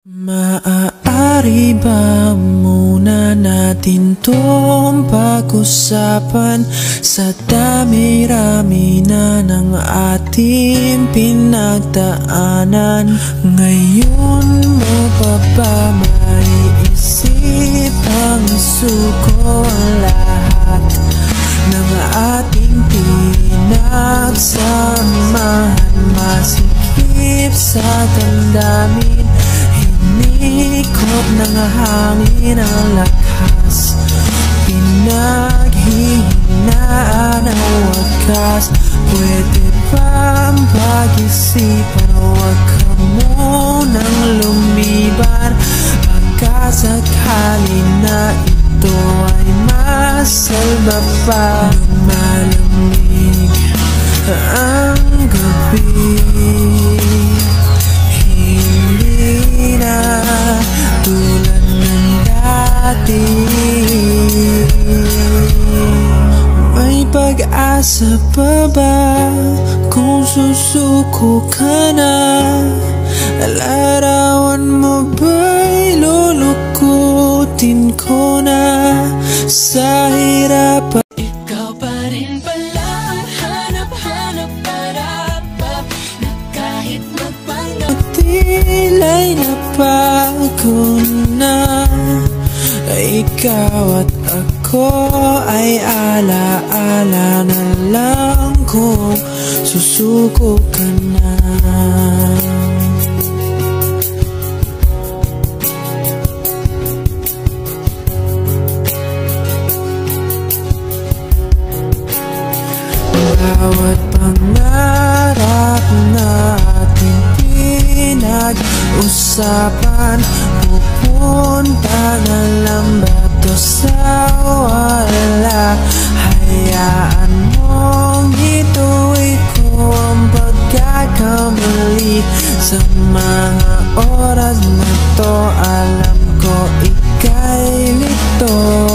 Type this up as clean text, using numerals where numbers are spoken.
Maaari ba muna natin tong pag-usapan sa dami-rami na ng ating pinagdaanan? Ngayon mo pa ba maiisip ang isuko ang lahat ng ating pinagsamahan? Masikip sa damdamin, ikot ng hangin ang lakas, pinaghihinaan ang wakas. Pwede bang pag-isipan, huwag ka munang lumiban, pagkasakali na ito ay masalba pa. Lumalamig ang gabi, tulad ng dati. May pag-asa pa ba kung susuko ka na? Larawan mo ba'y lulukutin ko na? Sa hirap ikaw pa rin pala ang hanap-hanap para pa na kahit magpanggap tila'y napako na. Ikaw at ako ay ala-ala na lang kung susuko ka na. Bawat pangarap natin pinag-usapan, pupunta na lang ba to sa wala? Hayaan mong ituloy ko ang pagkakamali sa mga oras na to. Alam ko ika'y lito.